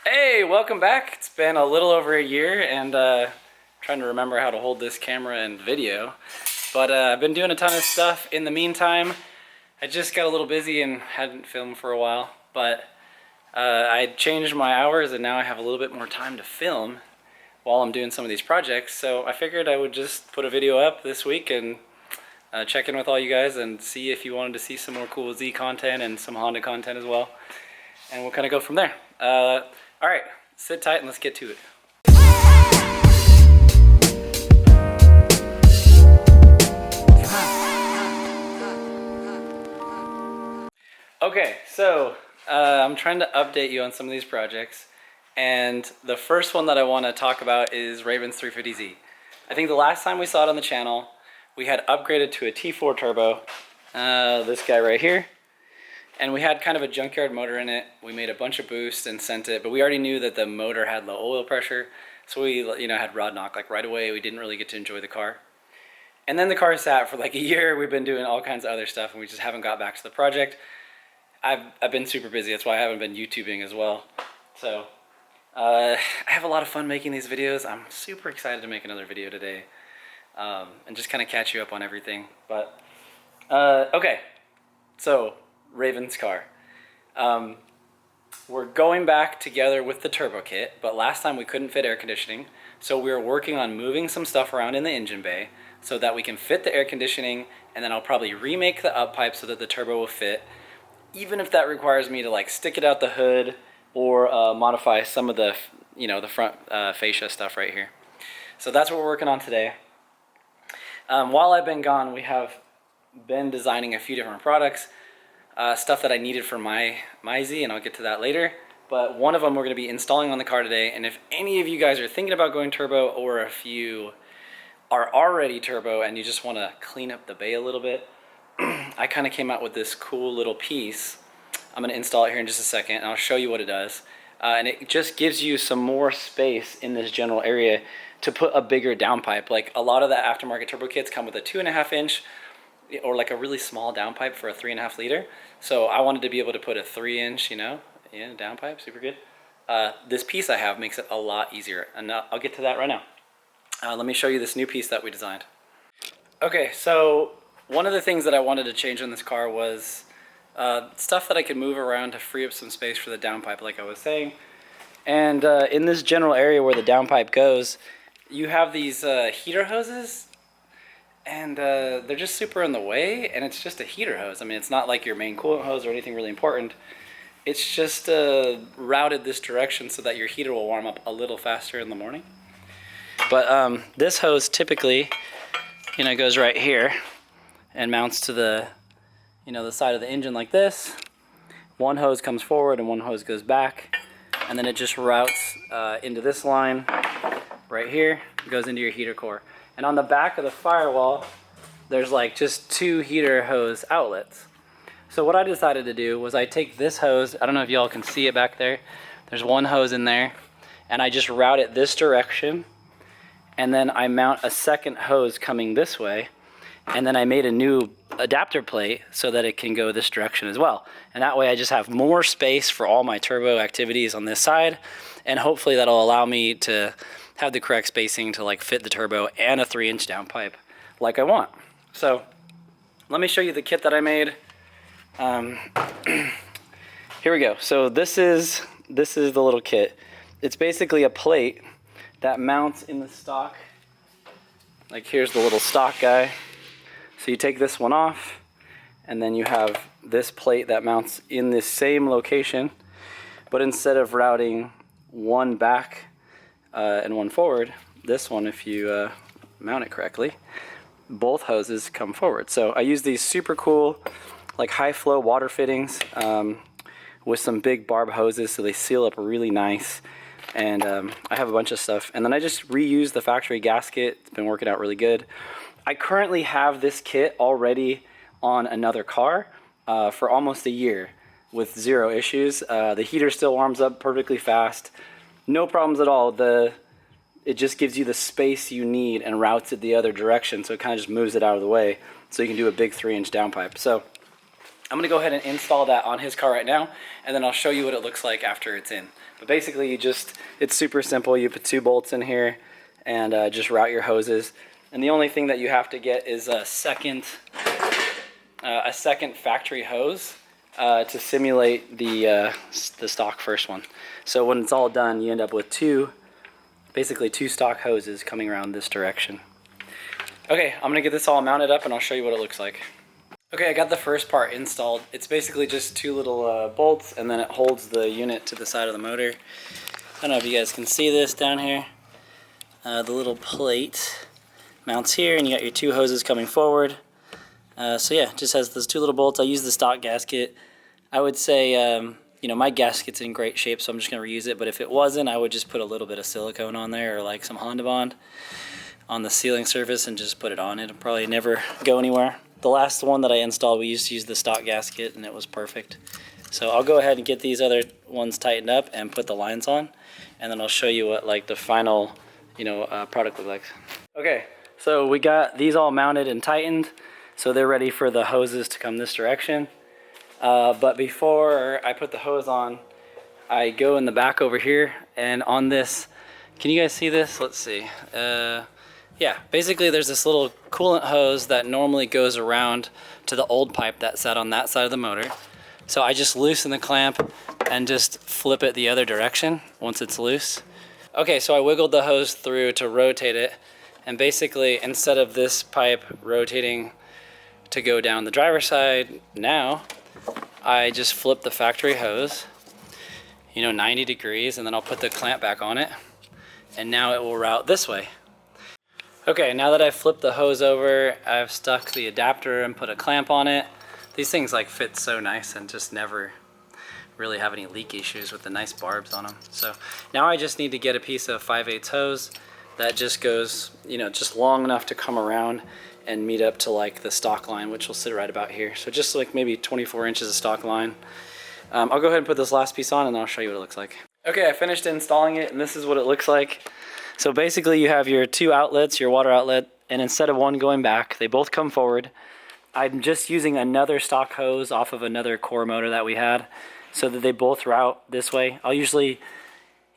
Hey, welcome back. It's been a little over a year and trying to remember how to hold this camera and video. But I've been doing a ton of stuff in the meantime. I just got a little busy and hadn't filmed for a while, but I changed my hours and now I have a little bit more time to film while I'm doing some of these projects. So I figured I would just put a video up this week and check in with all you guys and see if you wanted to see some more cool Z content and some Honda content as well. And we'll kind of go from there. All right, sit tight and let's get to it. Okay, so I'm trying to update you on some of these projects, and the first one that I want to talk about is Raven's 350Z. I think the last time we saw it on the channel, we had upgraded to a T4 turbo, this guy right here, and we had kind of a junkyard motor in it. We made a bunch of boosts and sent it, but we already knew that the motor had low oil pressure, so we had rod knock like right away. We didn't really get to enjoy the car. And then the car sat for like a year. We've been doing all kinds of other stuff, and we just haven't got back to the project. I've been super busy. That's why I haven't been YouTubing as well. So I have a lot of fun making these videos. I'm super excited to make another video today and just kind of catch you up on everything. But okay, so Raven's car. We're going back together with the turbo kit, but last time we couldn't fit air conditioning, so we were working on moving some stuff around in the engine bay so that we can fit the air conditioning, and then I'll probably remake the up pipe so that the turbo will fit, even if that requires me to like stick it out the hood or modify some of the the front fascia stuff right here. So that's what we're working on today. While I've been gone, we have been designing a few different products. Stuff that I needed for my Z, and I'll get to that later. But one of them we're going to be installing on the car today, and if any of you guys are thinking about going turbo, or if you are already turbo and you just want to clean up the bay a little bit, I kind of came out with this cool little piece. I'm going to install it here in just a second, and I'll show you what it does. And it just gives you some more space in this general area to put a bigger downpipe. Like a lot of the aftermarket turbo kits come with a 2.5 inch or like a really small downpipe for a 3.5 liter. So I wanted to be able to put a 3 inch, downpipe, super good. This piece I have makes it a lot easier, and I'll get to that right now. Let me show you this new piece that we designed. Okay, so one of the things that I wanted to change on this car was stuff that I could move around to free up some space for the downpipe, like I was saying. And in this general area where the downpipe goes, you have these heater hoses, and they're just super in the way, and it's just a heater hose. I mean, it's not like your main coolant hose or anything really important. It's just routed this direction so that your heater will warm up a little faster in the morning. But this hose typically, goes right here and mounts to the, the side of the engine like this. One hose comes forward and one hose goes back, and then it just routes into this line right here. It goes into your heater core. And on the back of the firewall, there's like just 2 heater hose outlets. So what I decided to do was I take this hose, I don't know if y'all can see it back there, there's one hose in there, and I just route it this direction, and then I mount a second hose coming this way, and then I made a new adapter plate so that it can go this direction as well. And that way I just have more space for all my turbo activities on this side, and hopefully that'll allow me to have the correct spacing to like fit the turbo and a 3 inch downpipe like I want. So let me show you the kit that I made. Here we go. So this is the little kit. It's basically a plate that mounts in the stock. Like here's the little stock guy. So you take this one off, and then you have this plate that mounts in this same location, but instead of routing one back and one forward, this one, if you mount it correctly, both hoses come forward. So I use these super cool like high flow water fittings with some big barb hoses, so they seal up really nice. And I have a bunch of stuff, and then I just reuse the factory gasket. It's been working out really good. I currently have this kit already on another car for almost a year with 0 issues. The heater still warms up perfectly fast. No problems at all. It just gives you the space you need and routes it the other direction, so it kind of just moves it out of the way so you can do a big 3 inch downpipe. So I'm gonna go ahead and install that on his car right now, and then I'll show you what it looks like after it's in. But basically it's super simple. You put 2 bolts in here and just route your hoses. And the only thing that you have to get is a second factory hose to simulate the stock first one. So when it's all done, you end up with basically two stock hoses coming around this direction. Okay, I'm gonna get this all mounted up and I'll show you what it looks like. Okay, I got the first part installed. It's basically just 2 little bolts, and then it holds the unit to the side of the motor. I don't know if you guys can see this down here. The little plate mounts here, and you got your 2 hoses coming forward. So yeah, it just has those 2 little bolts. I use the stock gasket. I would say, you know, my gasket's in great shape, so I'm just gonna reuse it. But if it wasn't, I would just put a little bit of silicone on there, or like some Honda Bond on the sealing surface, and just put it on. It'll probably never go anywhere. The last one that I installed, we used to use the stock gasket, and it was perfect. So I'll go ahead and get these other ones tightened up and put the lines on, and then I'll show you what like the final, you know, product looks like. Okay, so we got these all mounted and tightened, so they're ready for the hoses to come this direction. But before I put the hose on, I go in the back over here, and on this, can you guys see this? Let's see. Yeah, basically there's this little coolant hose that normally goes around to the old pipe that sat on that side of the motor. So I just loosen the clamp and just flip it the other direction once it's loose. Okay, so I wiggled the hose through to rotate it, and basically instead of this pipe rotating to go down the driver's side, now I just flip the factory hose, you know, 90 degrees, and then I'll put the clamp back on it, and now it will route this way. Okay, now that I've flipped the hose over, I've stuck the adapter and put a clamp on it. These things like fit so nice and just never really have any leak issues with the nice barbs on them. So now I just need to get a piece of 5/8 hose that just goes, you know, just long enough to come around and meet up to like the stock line, which will sit right about here. So just like maybe 24 inches of stock line. I'll go ahead and put this last piece on, and I'll show you what it looks like. Okay, I finished installing it, and this is what it looks like. So basically you have your 2 outlets, your water outlet, and instead of one going back, they both come forward. I'm just using another stock hose off of another core motor that we had so that they both route this way. I'll usually,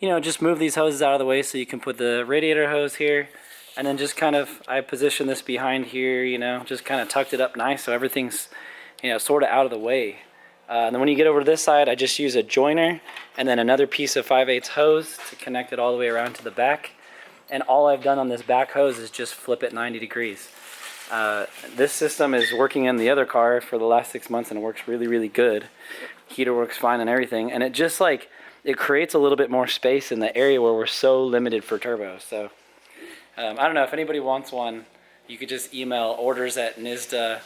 you know, just move these hoses out of the way so you can put the radiator hose here, and then just kind of, I position this behind here, you know, just kind of tucked it up nice so everything's, you know, sort of out of the way. And then when you get over to this side, I just use a joiner and then another piece of 5/8 hose to connect it all the way around to the back. And all I've done on this back hose is just flip it 90 degrees. This system is working in the other car for the last 6 months, and it works really, really good. Heater works fine and everything. And it just like, it creates a little bit more space in the area where we're so limited for turbos. So I don't know if anybody wants one, you could just email orders at NISDA,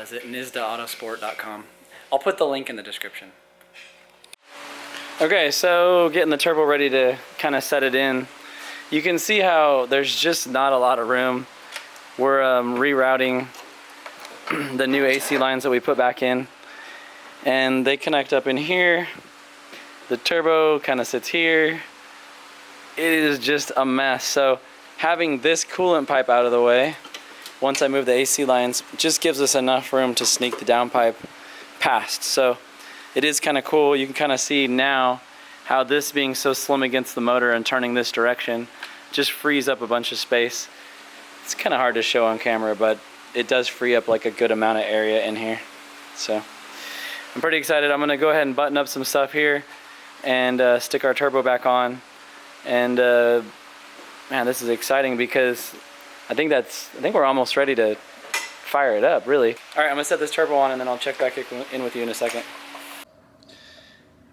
is it NISDAautosport.com. I'll put the link in the description. Okay, so getting the turbo ready to kind of set it in. You can see how there's just not a lot of room. We're rerouting the new AC lines that we put back in, and they connect up in here. The turbo kind of sits here. It is just a mess. So having this coolant pipe out of the way, once I move the AC lines, just gives us enough room to sneak the downpipe past. So it is kind of cool. You can kind of see now how this being so slim against the motor and turning this direction just frees up a bunch of space. It's kind of hard to show on camera, but it does free up like a good amount of area in here. So I'm pretty excited. I'm gonna go ahead and button up some stuff here and stick our turbo back on. And man, this is exciting because I think we're almost ready to fire it up, really. All right, I'm gonna set this turbo on, and then I'll check back in with you in a second.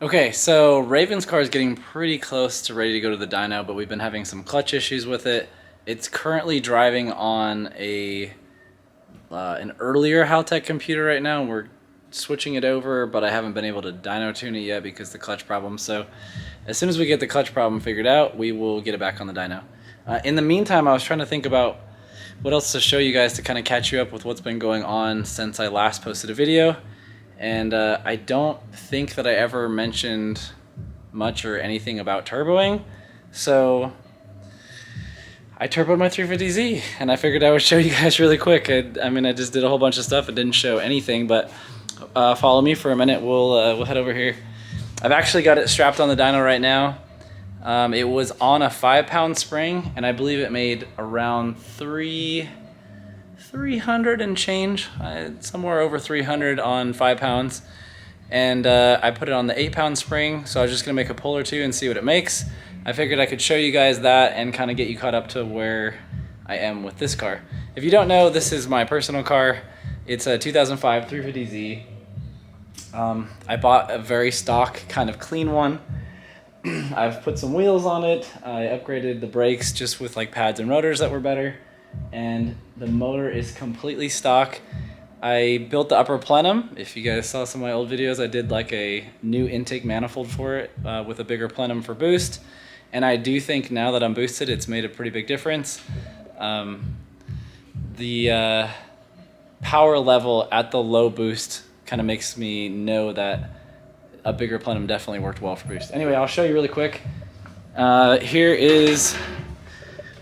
Okay, so Raven's car is getting pretty close to ready to go to the dyno, but we've been having some clutch issues with it. It's currently driving on an earlier Haltech computer right now. We're switching it over, but I haven't been able to dyno tune it yet because of the clutch problem. So as soon as we get the clutch problem figured out, we will get it back on the dyno. In the meantime, I was trying to think about what else to show you guys to kind of catch you up with what's been going on since I last posted a video. And I don't think that I ever mentioned much or anything about turboing. So I turboed my 350Z, and I figured I would show you guys really quick. I mean, I just did a whole bunch of stuff. It didn't show anything, but follow me for a minute. We'll head over here. I've actually got it strapped on the dyno right now. It was on a 5-pound spring, and I believe it made around 300 and change, somewhere over 300 on 5 pounds. And I put it on the 8-pound spring, so I was just gonna make a pull or two and see what it makes. I figured I could show you guys that and kind of get you caught up to where I am with this car. If you don't know, this is my personal car. It's a 2005 350Z. I bought a very stock, kind of clean one. I've put some wheels on it. I upgraded the brakes just with like pads and rotors that were better. And the motor is completely stock. I built the upper plenum. If you guys saw some of my old videos, I did like a new intake manifold for it with a bigger plenum for boost. And I do think now that I'm boosted, it's made a pretty big difference. The power level at the low boost kind of makes me know that a bigger plenum definitely worked well for boost. Anyway, I'll show you really quick. Here is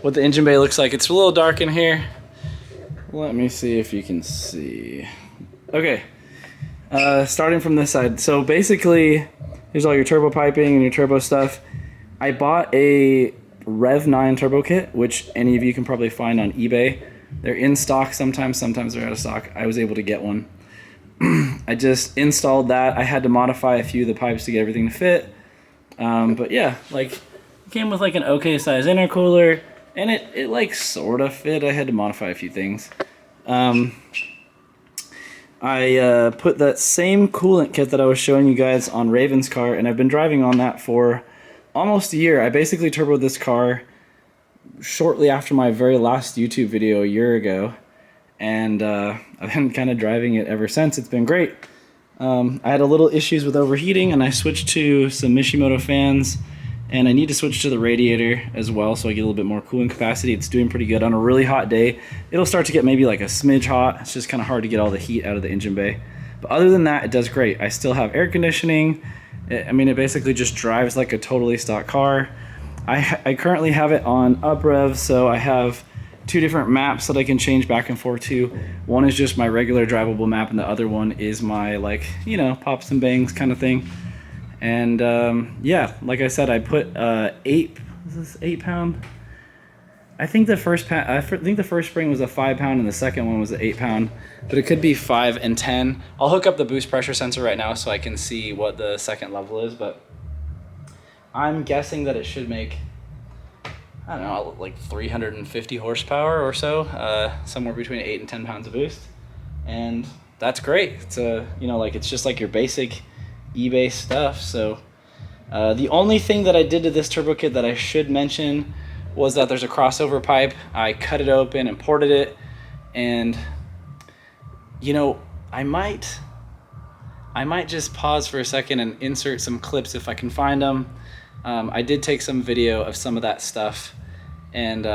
what the engine bay looks like. It's a little dark in here. Let me see if you can see. Okay, starting from this side. So basically, here's all your turbo piping and your turbo stuff. I bought a Rev 9 turbo kit, which any of you can probably find on eBay. They're in stock sometimes they're out of stock. I was able to get one. I just installed that. I had to modify a few of the pipes to get everything to fit. But yeah, like, it came with like an okay size intercooler, and it like sort of fit. I had to modify a few things. I put that same coolant kit that I was showing you guys on Raven's car, and I've been driving on that for almost a year. I basically turboed this car shortly after my very last YouTube video a year ago, and I've been kind of driving it ever since. It's been great. I had a little issues with overheating, and I switched to some Mishimoto fans, and I need to switch to the radiator as well so I get a little bit more cooling capacity. It's doing pretty good. On a really hot day, it'll start to get maybe like a smidge hot. It's just kind of hard to get all the heat out of the engine bay. But other than that, it does great. I still have air conditioning. I mean, it basically just drives like a totally stock car. I currently have it on up rev, so I have 2 different maps that I can change back and forth to. One is just my regular drivable map, and the other one is my, like, you know, pops and bangs kind of thing. And yeah, like I said, I put 8 pound? I think the first spring was a 5 pound and the second one was an 8 pound, but it could be 5 and 10. I'll hook up the boost pressure sensor right now so I can see what the second level is, but I'm guessing that it should make, I don't know, like 350 horsepower or so, somewhere between 8 and 10 pounds of boost. And that's great. It's a, you know, like, it's just like your basic eBay stuff. So the only thing that I did to this turbo kit that I should mention was that there's a crossover pipe. I cut it open and ported it, and you know, I might just pause for a second and insert some clips if I can find them. I did take some video of some of that stuff, and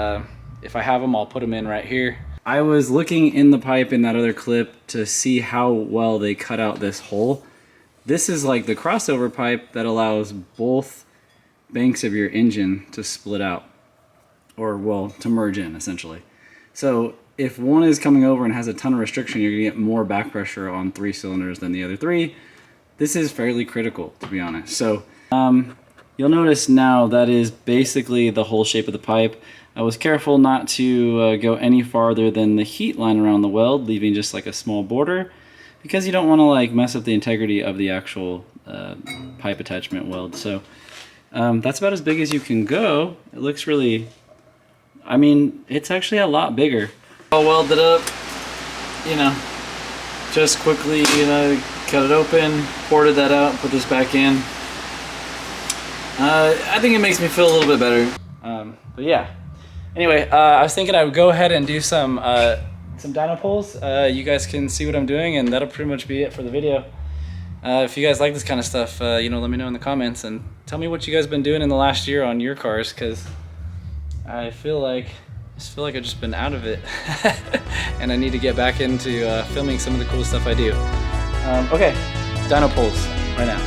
if I have them, I'll put them in right here. I was looking in the pipe in that other clip to see how well they cut out this hole. This is like the crossover pipe that allows both banks of your engine to split out, or, well, to merge in, essentially. So if one is coming over and has a ton of restriction, you're gonna get more back pressure on 3 cylinders than the other 3. This is fairly critical, to be honest. So you'll notice now that is basically the whole shape of the pipe. I was careful not to go any farther than the heat line around the weld, leaving just like a small border, because you don't want to like mess up the integrity of the actual pipe attachment weld. So that's about as big as you can go. It looks really, I mean, it's actually a lot bigger. I'll weld it up, you know, just quickly, you know, cut it open, ported that out, put this back in. I think it makes me feel a little bit better. But yeah. Anyway, I was thinking I would go ahead and do some dyno pulls. You guys can see what I'm doing, and that'll pretty much be it for the video. If you guys like this kind of stuff, you know, let me know in the comments and tell me what you guys been doing in the last year on your cars, because I feel like I've just been out of it, and I need to get back into filming some of the cool stuff I do. Okay, dyno pulls right now.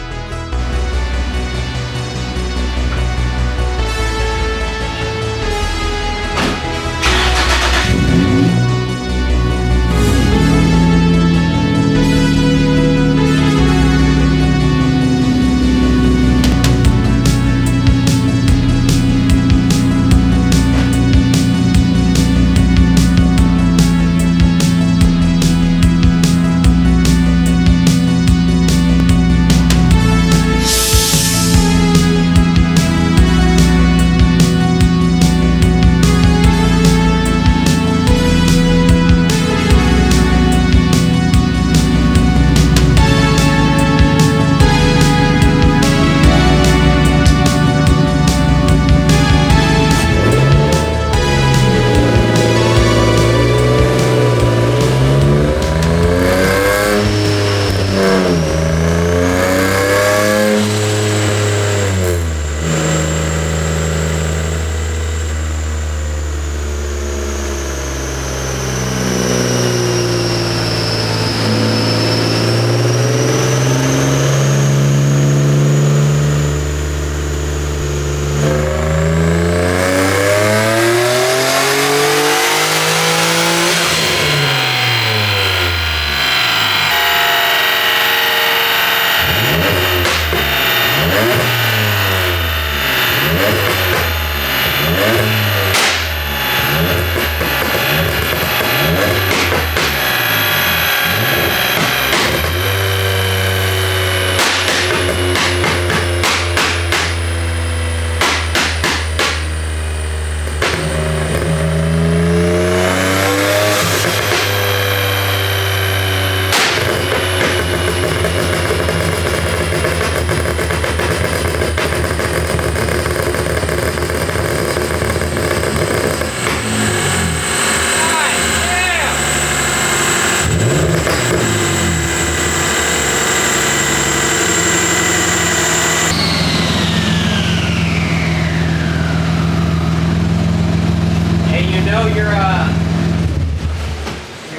you're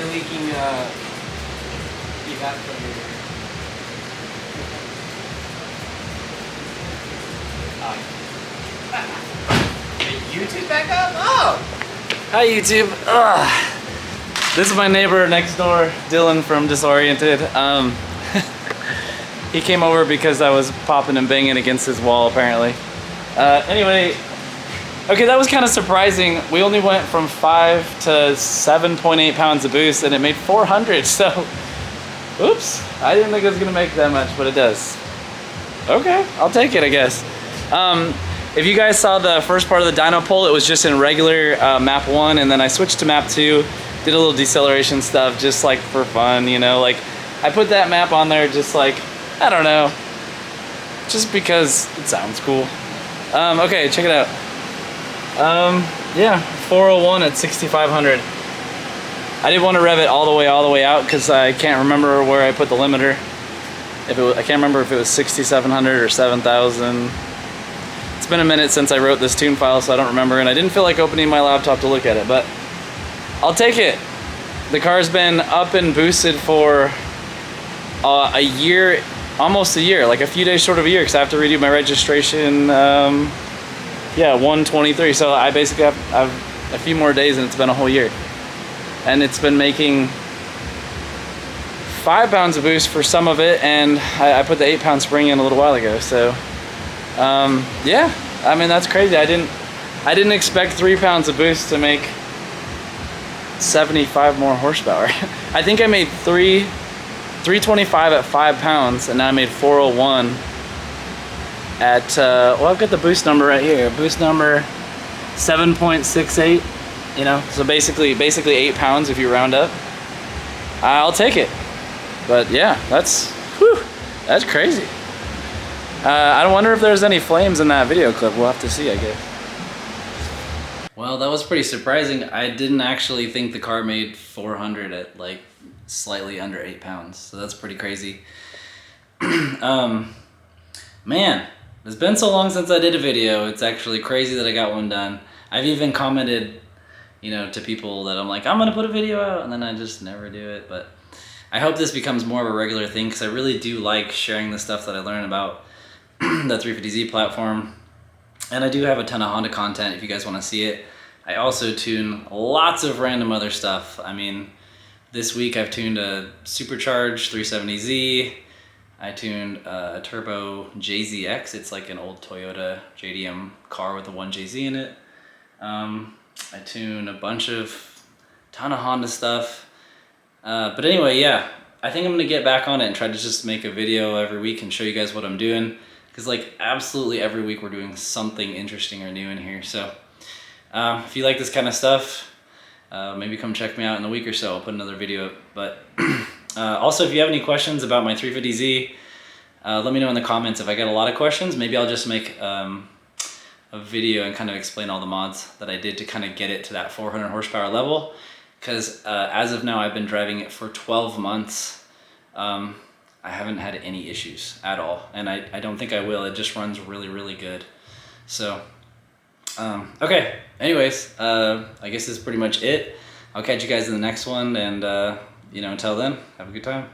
leaking evaporator. YouTube back up? Oh! Hi YouTube. This is my neighbor next door, Dylan from Disoriented. He came over because I was popping and banging against his wall apparently. Anyway, okay, that was kind of surprising. We only went from 5 to 7.8 pounds of boost and it made 400, so oops. I didn't think it was gonna make that much, but it does. Okay, I'll take it, I guess. If you guys saw the first part of the dyno pull, it was just in regular map 1, and then I switched to map 2, did a little deceleration stuff just like for fun, you know, like I put that map on there just like, I don't know, just because it sounds cool. Okay, check it out. Yeah, 401 at 6,500. I didn't want to rev it all the way out because I can't remember where I put the limiter. If it was, I can't remember if it was 6,700 or 7,000. It's been a minute since I wrote this tune file, so I don't remember, and I didn't feel like opening my laptop to look at it, but I'll take it. The car's been up and boosted for a year, almost a year, like a few days short of a year, because I have to redo my registration, yeah, 1/23, so I basically have a few more days and it's been a whole year. And it's been making 5 pounds of boost for some of it, and I put the 8-pound spring in a little while ago, so yeah, I mean, that's crazy. I didn't expect 3 pounds of boost to make 75 more horsepower. I think I made 325 at 5 pounds, and now I made 401 at well, I've got the boost number right here, boost number 7.68, you know, so basically 8 pounds if you round up. I'll take it. But yeah, that's crazy. I wonder if there's any flames in that video clip. We'll have to see, I guess. Well, that was pretty surprising. I didn't actually think the car made 400 at like slightly under 8 pounds. So that's pretty crazy. Man, it's been so long since I did a video. It's actually crazy that I got one done. I've even commented, you know, to people that I'm like, I'm gonna put a video out, and then I just never do it. But I hope this becomes more of a regular thing, because I really do like sharing the stuff that I learn about the 350Z platform. And I do have a ton of Honda content if you guys want to see it. I also tune lots of random other stuff. I mean, this week I've tuned a supercharged 370Z. I tuned a turbo JZX. It's like an old Toyota JDM car with a 1JZ in it. I tuned a ton of Honda stuff. But anyway, yeah, I think I'm gonna get back on it and try to just make a video every week and show you guys what I'm doing. Because like absolutely every week we're doing something interesting or new in here. So if you like this kind of stuff, maybe come check me out in a week or so. I'll put another video up. But also, if you have any questions about my 350Z, let me know in the comments. If I get a lot of questions, maybe I'll just make a video and kind of explain all the mods that I did to kind of get it to that 400 horsepower level. Because as of now, I've been driving it for 12 months. I haven't had any issues at all, and I don't think I will. It just runs really, really good. So, okay, anyways, I guess this is pretty much it. I'll catch you guys in the next one, and, you know, until then, have a good time.